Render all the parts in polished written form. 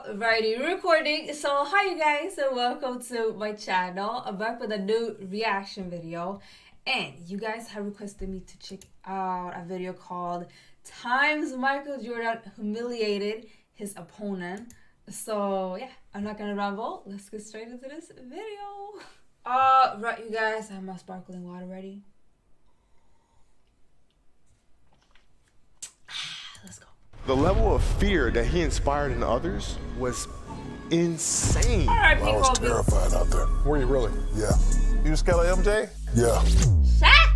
Alrighty, recording. So hi you guys and welcome to my channel. I'm back with a new reaction video, and you guys have requested me to check out a video called Times Michael Jordan Humiliated His Opponent. So yeah, I'm not gonna ramble. Let's get straight into this video. Right, you guys, I have my sparkling water ready. Let's go. The level of fear that he inspired in others was insane. All right, I was terrified out there. Were you really? Yeah. You scared of MJ? Yeah. Shaq?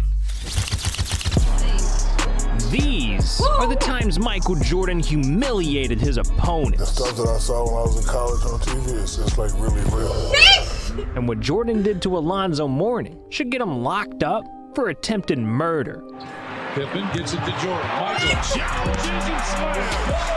These are the times Michael Jordan humiliated his The opponents. stuff that I saw when I was in college on TV is just like really real. And what Jordan did to Alonzo Mourning should get him locked up for attempted murder. Pippen gets it to Jordan. Michael challenges and slams.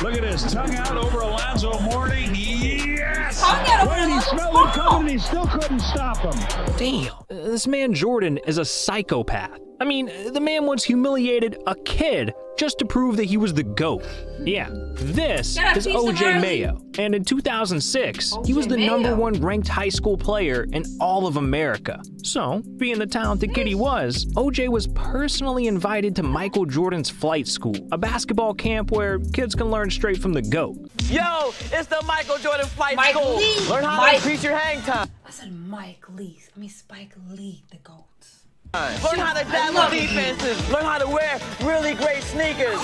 Look at this. Tongue out over Alonzo Mourning. Yes! Tongue out over When he Alonzo smelled it coming, he still couldn't stop him. Damn, this man Jordan is a psychopath. I mean, the man once humiliated a kid just to prove that he was the GOAT. Yeah, this is OJ Mayo. And in 2006, he was the #1 ranked high school player in all of America. So, being the talented kid he was, OJ was personally invited to Michael Jordan's flight school, a basketball camp where kids can learn straight from the GOAT. Yo, it's the Michael Jordan Flight Mike School. Lee. Learn how to increase your hang time. I said Mike Lee. I mean Spike Lee, the GOAT. Learn how to tackle defenses. Learn how to wear really great sneakers.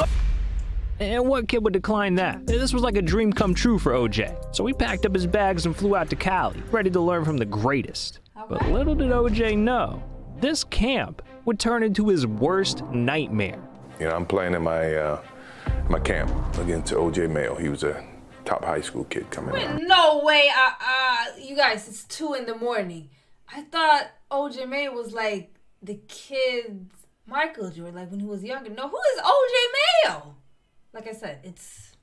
And what kid would decline that? This was like a dream come true for OJ. So he packed up his bags and flew out to Cali, ready to learn from the greatest. But little did OJ know, this camp would turn into his worst nightmare. You know, I'm playing in my camp against OJ Mayo. He was a top high school kid coming out. No way. You guys, it's 2 in the morning. I thought OJ Mayo was like the kid's Michael Jordan, like when he was younger. No, who is OJ Mayo? Like I said, it's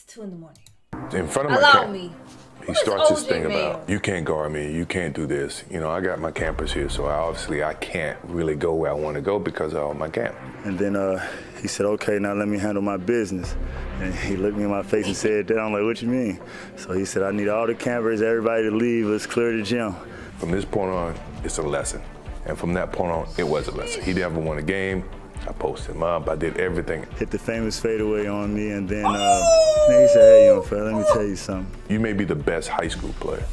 2 in the morning. In front of my Allow camp, me. he starts this OJ thing Mayo? about, you can't guard me, you can't do this. You know, I got my campus here, so I can't really go where I want to go because of my camp. And then he said, okay, now let me handle my business. And he looked me in my face and said that. I'm like, what you mean? So he said, I need all the campers, everybody to leave, let's clear the gym. From this point on, it's a lesson. And from that point on, it was a lesson. He never won a game. I posted him up, I did everything. Hit the famous fadeaway on me, and then he said, hey, young fella, let me tell you something. You may be the best high school player,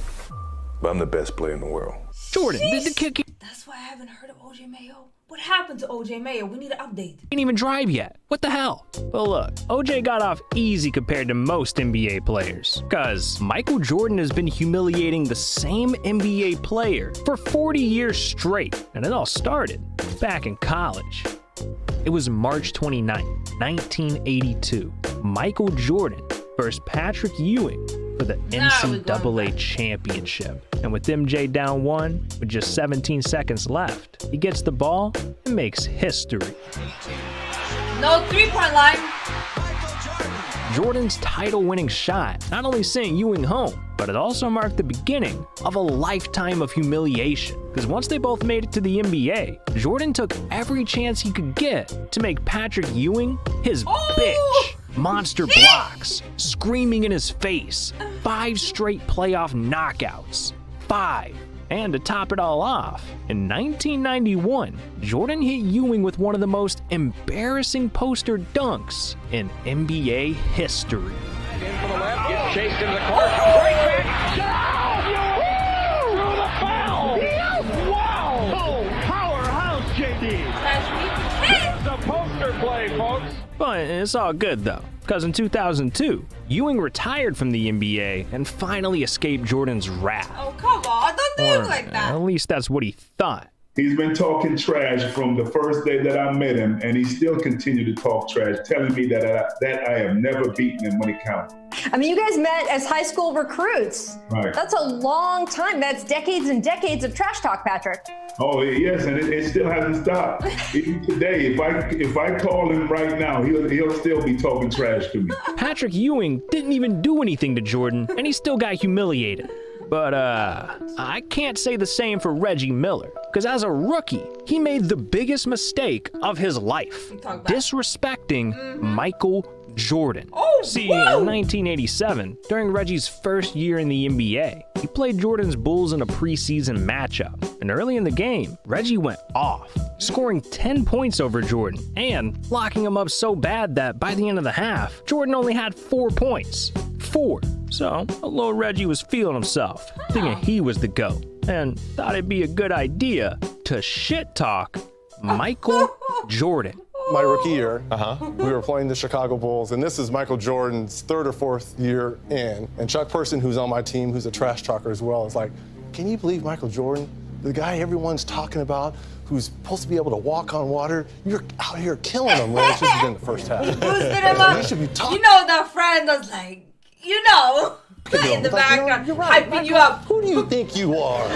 but I'm the best player in the world. Jordan, the kid That's why I haven't heard of OJ Mayo. What happened to OJ Mayo? We need an update. can't even drive yet. What the hell? But look, OJ got off easy compared to most NBA players. Cause Michael Jordan has been humiliating the same NBA player for 40 years straight. And it all started back in college. It was March 29, 1982. Michael Jordan versus Patrick Ewing for the NCAA championship. And with MJ down 1, with just 17 seconds left, he gets the ball and makes history. No 3-point line. Jordan's title-winning shot not only sent Ewing home, but it also marked the beginning of a lifetime of humiliation. Because once they both made it to the NBA, Jordan took every chance he could get to make Patrick Ewing his bitch. Monster blocks, screaming in his face, 5 straight playoff knockouts. 5. And to top it all off, in 1991, Jordan hit Ewing with one of the most embarrassing poster dunks in NBA history. In for the left, gets chased into the corner, comes right back. Down! Through the foul! Wow! Oh, powerhouse, JD! It's a poster play, folks. But it's all good though, because in 2002, Ewing retired from the NBA and finally escaped Jordan's wrath. Oh, come on. Don't do it like that. At least that's what he thought. He's been talking trash from the first day that I met him, and he still continued to talk trash, telling me that I have never beaten him when it counted. I mean, you guys met as high school recruits. Right. That's a long time. That's decades and decades of trash talk, Patrick. Oh, yes, and it still hasn't stopped. Even today, if I call him right now, he'll still be talking trash to me. Patrick Ewing didn't even do anything to Jordan, and he still got humiliated. But I can't say the same for Reggie Miller, because as a rookie, he made the biggest mistake of his life, disrespecting Michael Jordan. Oh, See, in 1987, during Reggie's first year in the NBA, he played Jordan's Bulls in a preseason matchup. And early in the game, Reggie went off, scoring 10 points over Jordan and locking him up so bad that by the end of the half, Jordan only had 4 points. 4. So, little Reggie was feeling himself, thinking he was the GOAT, and thought it'd be a good idea to shit-talk Michael Jordan. My rookie year, we were playing the Chicago Bulls, and this is Michael Jordan's 3rd or 4th year in. And Chuck Person, who's on my team, who's a trash talker as well, is like, can you believe Michael Jordan, the guy everyone's talking about, who's supposed to be able to walk on water, you're out here killing him, Reg. This has been the first half. Boosted him up. You know that friend was like, you know, in the background, hyping you up. Who do you think you are?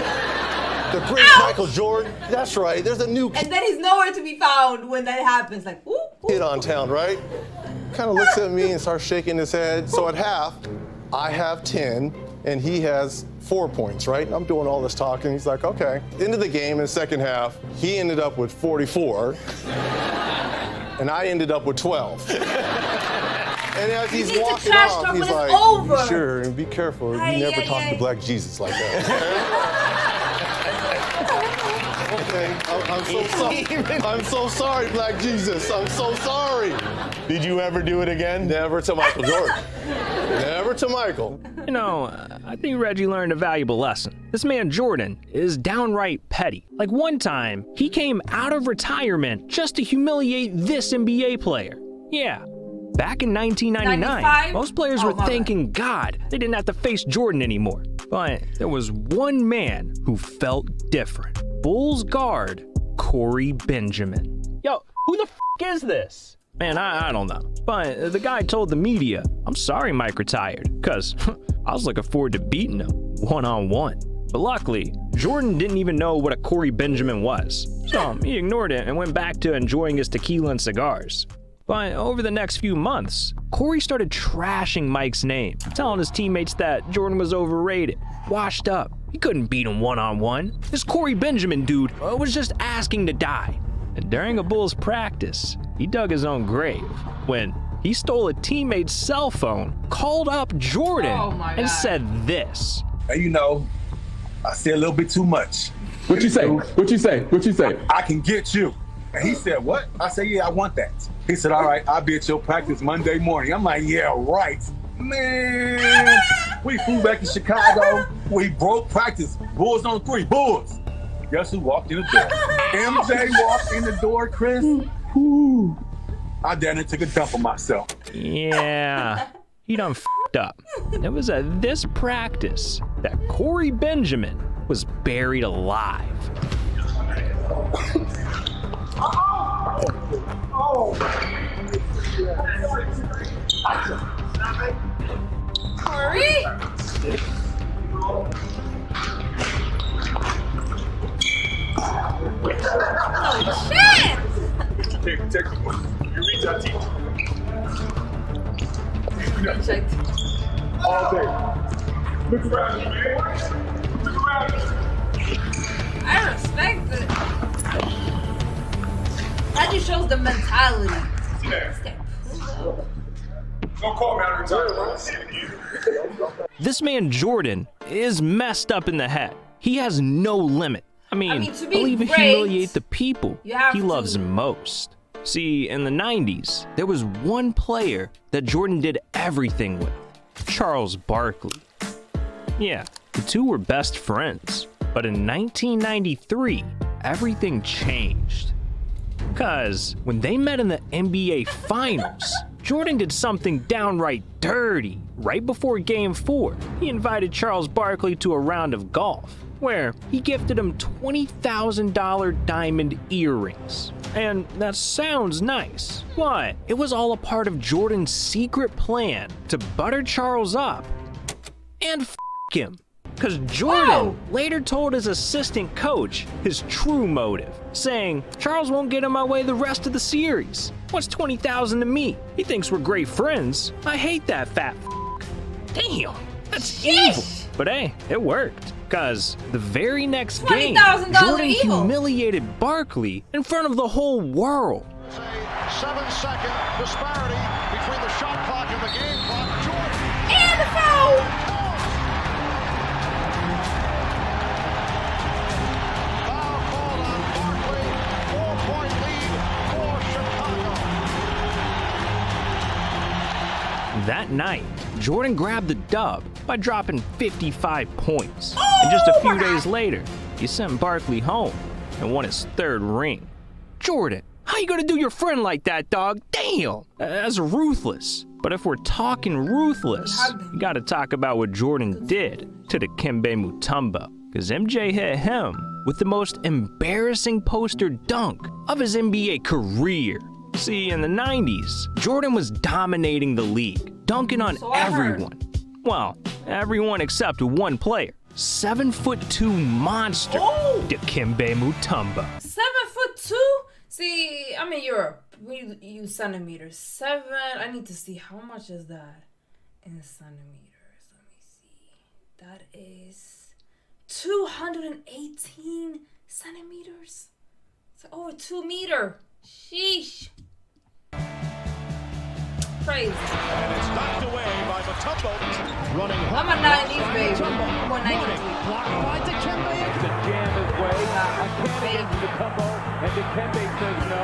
The great Michael Jordan? That's right, there's a new And then he's nowhere to be found when that happens, like, ooh. kid on town, right? Kind of looks at me and starts shaking his head. So at half, I have 10, and he has 4 points, right? I'm doing all this talking. He's like, okay. Into the game in the second half, he ended up with 44, and I ended up with 12. And as he's walking off, he's like, over. Sure, and be careful. You never talk to Black Jesus like that. Okay, I'm so sorry. I'm so sorry, Black Jesus. I'm so sorry. Did you ever do it again? Never to Michael Jordan. Never to Michael. You know, I think Reggie learned a valuable lesson. This man Jordan is downright petty. Like one time, he came out of retirement just to humiliate this NBA player. Yeah. Back in 1999, 95? most players were thanking God they didn't have to face Jordan anymore. But there was one man who felt different. Bulls guard Corey Benjamin. Yo, who the f is this? Man, I don't know. But the guy told the media, I'm sorry Mike retired, because I was looking forward to beating him one-on-one. But luckily, Jordan didn't even know what a Corey Benjamin was. So he ignored it and went back to enjoying his tequila and cigars. But over the next few months, Corey started trashing Mike's name, telling his teammates that Jordan was overrated, washed up. He couldn't beat him one-on-one. This Corey Benjamin dude was just asking to die. And during a Bulls practice, he dug his own grave when he stole a teammate's cell phone, called up Jordan, and said this. Hey, you know, I said a little bit too much. What you say? What you say? What you say? I can get you. And he said, what? I said, yeah, I want that. He said, all right, I'll be at your practice Monday morning. I'm like, yeah, right. Man, we flew back to Chicago. We broke practice. Bulls on 3, Bulls. Guess who walked in the door? MJ walked in the door, Chris. Ooh. I then took a dump on myself. Yeah, he done f***ed up. It was at this practice that Corey Benjamin was buried alive. Corey? Oh shit! Take the one. You reach out, teach. All day. Look around you, man. Look around you. I respect it. That just shows the mentality. Don't call me out of retirement. This man Jordan is messed up in the head. He has no limit. I mean to be he'll even great, humiliate the people he loves to. most. See, in the 90s, there was one player that Jordan did everything with, Charles Barkley. Yeah, the two were best friends. But in 1993, everything changed. Because when they met in the NBA Finals, Jordan did something downright dirty. Right before Game 4, he invited Charles Barkley to a round of golf, where he gifted him $20,000 diamond earrings. And that sounds nice, but it was all a part of Jordan's secret plan to butter Charles up and f*** him. Because Jordan later told his assistant coach his true motive, saying, Charles won't get in my way the rest of the series. What's $20,000 to me? He thinks we're great friends. I hate that fat f***. Damn, that's evil. But hey, it worked. Because the very next game, Jordan humiliated Barkley in front of the whole world. 7-second disparity between the shot clock and the game That night, Jordan grabbed the dub by dropping 55 points. And just a few days later, he sent Barkley home and won his 3rd ring. Jordan, how you gonna do your friend like that, dog? Damn, that's ruthless. But if we're talking ruthless, you gotta talk about what Jordan did to Dikembe Mutombo. Because MJ hit him with the most embarrassing poster dunk of his NBA career. See, in the 90s, Jordan was dominating the league, dunking on everyone. Well, everyone except one player. 7'2" monster, Dikembe Mutombo. 7'2"? See, I'm in Europe. We use centimeters. 7. I need to see how much is that in centimeters. Let me see. That is 218 centimeters. It's over 2 meters. Sheesh. Crazy. And it's knocked away by Mutombo. Running I'm a 90s baby. I'm a 93. Blocked by Dikembe. To jam his way. Again against Mutombo. And Dikembe says no.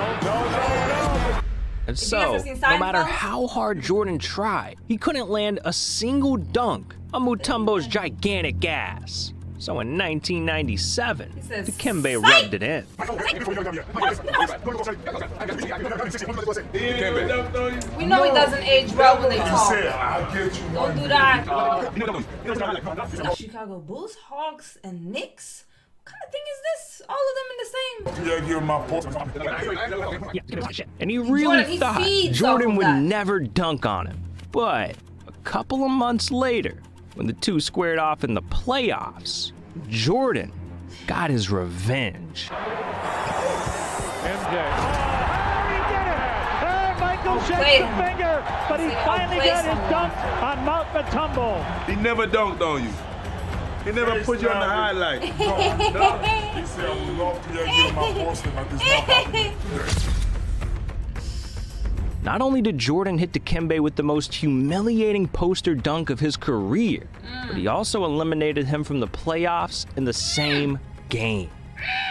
And so, no matter how hard Jordan tried, he couldn't land a single dunk on Mutombo's gigantic ass. So in 1997, Dikembe rubbed it in. We know he doesn't age well when they talk. Don't do that. Chicago Bulls, Hawks, and Knicks? What kind of thing is this? All of them in the same. And he really thought Jordan would never dunk on him. But a couple of months later, when the two squared off in the playoffs, Jordan got his revenge. MJ. He did it! Michael shakes the finger, but he finally got his dunk on Mutombo. He never dunked on you. He never put you on the highlight. He said, I would love to get my Boston, but it's not happening. Not only did Jordan hit Dikembe with the most humiliating poster dunk of his career, but he also eliminated him from the playoffs in the same game.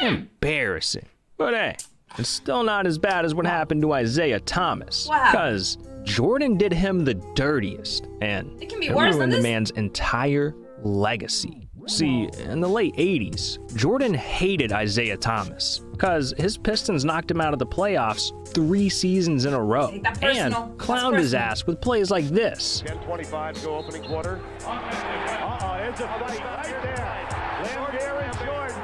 Embarrassing. But hey, it's still not as bad as what happened to Isaiah Thomas. Because Jordan did him the dirtiest, and it ruined the man's entire legacy. See, in the late 80s, Jordan hated Isaiah Thomas because his Pistons knocked him out of the playoffs 3 seasons in a row and clowned his ass with plays like this. 10:25 to go opening quarter. There's a fight right there. Lambeer and Jordan.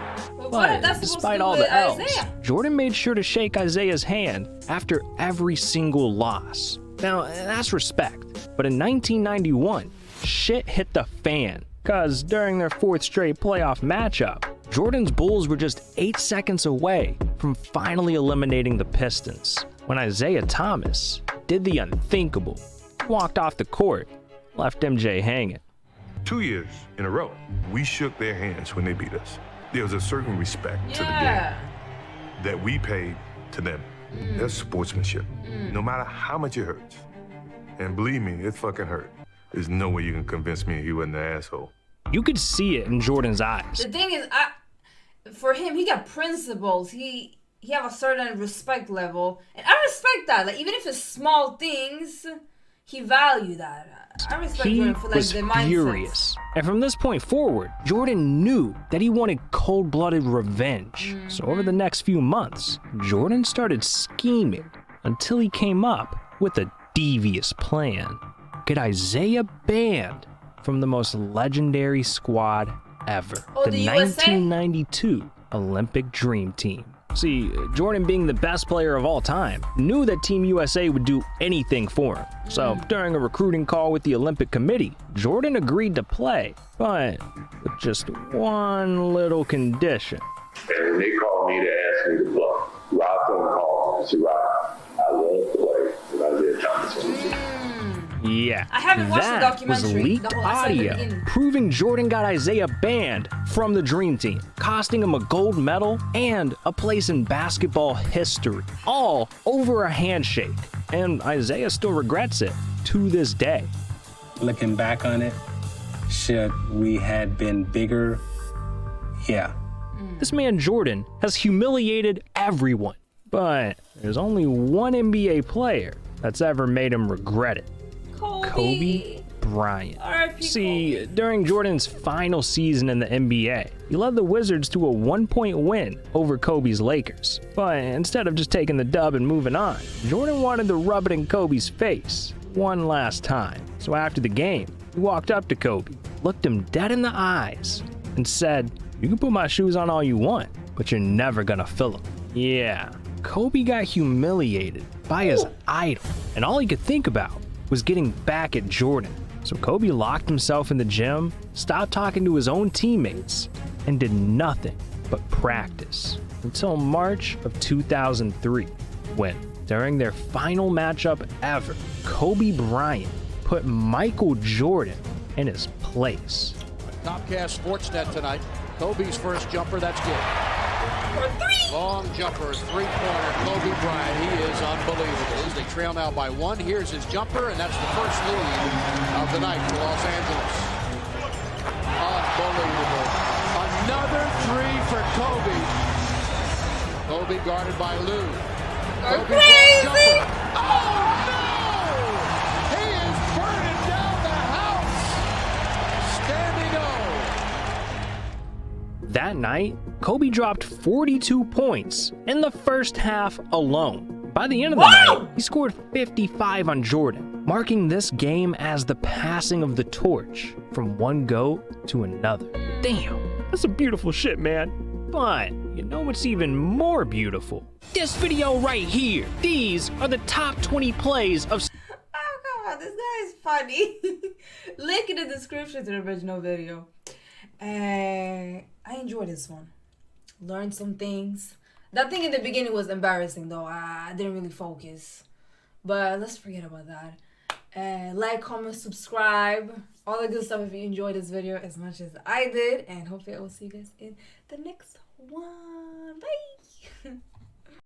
But despite all the L's, Jordan made sure to shake Isaiah's hand after every single loss. Now, that's respect. But in 1991, shit hit the fan. Because during their 4th straight playoff matchup, Jordan's Bulls were just 8 seconds away from finally eliminating the Pistons when Isaiah Thomas did the unthinkable, walked off the court, left MJ hanging. 2 years in a row, we shook their hands when they beat us. There was a certain respect to the game that we paid to them. That's sportsmanship, no matter how much it hurts. And believe me, it fucking hurt. There's no way you can convince me he wasn't an asshole. You could see it in Jordan's eyes. The thing is, for him, he got principles. He have a certain respect level, and I respect that. Like even if it's small things, he value that. I respect Jordan for like the mindset. Furious. And from this point forward, Jordan knew that he wanted cold-blooded revenge. So over the next few months, Jordan started scheming until he came up with a devious plan. Get Isaiah banned from the most legendary squad ever, the 1992 Olympic Dream Team. See, Jordan, being the best player of all time, knew that Team USA would do anything for him. So during a recruiting call with the Olympic Committee, Jordan agreed to play, but with just one little condition. And when they called me to ask me to play, Rob phone called and said, Rob, I won't play with Isaiah Thomas. Yeah, I haven't watched the that was documentary. leaked audio proving Jordan got Isaiah banned from the Dream Team, costing him a gold medal and a place in basketball history, all over a handshake. And Isaiah still regrets it to this day. Looking back on it, should we had been bigger? Yeah. This man Jordan has humiliated everyone, but there's only one NBA player that's ever made him regret it. Kobe Bryant. R.I.P. See, Kobe. during Jordan's final season in the NBA, he led the Wizards to a 1-point win over Kobe's Lakers. But instead of just taking the dub and moving on, Jordan wanted to rub it in Kobe's face one last time. So after the game, he walked up to Kobe, looked him dead in the eyes, and said, "You can put my shoes on all you want, but you're never gonna fill them." Yeah, Kobe got humiliated by his idol, and all he could think about was getting back at Jordan. So Kobe locked himself in the gym, stopped talking to his own teammates, and did nothing but practice until March of 2003, when, during their final matchup ever, Kobe Bryant put Michael Jordan in his place. Comcast Sportsnet tonight. Kobe's first jumper, that's good. Long jumper, three-pointer, Kobe Bryant. He is unbelievable. As they trail now by one, here's his jumper, and that's the first lead of the night for Los Angeles. Unbelievable. Another three for Kobe. Kobe guarded by Lou. Kobe crazy! Oh, no! He is burning down the house. Standing O. That night, Kobe dropped 42 points in the first half alone. By the end of the night, he scored 55 on Jordan, marking this game as the passing of the torch from one GOAT to another. Damn, that's some beautiful shit, man. But you know what's even more beautiful? This video right here. These are the top 20 plays of... Oh, come on, this guy is funny. Link in the description to the original video. I enjoyed this one. Learned some things. That thing in the beginning was embarrassing though. I didn't really focus. But let's forget about that. Like, comment, subscribe. All the good stuff if you enjoyed this video as much as I did. And hopefully I will see you guys in the next one. Bye.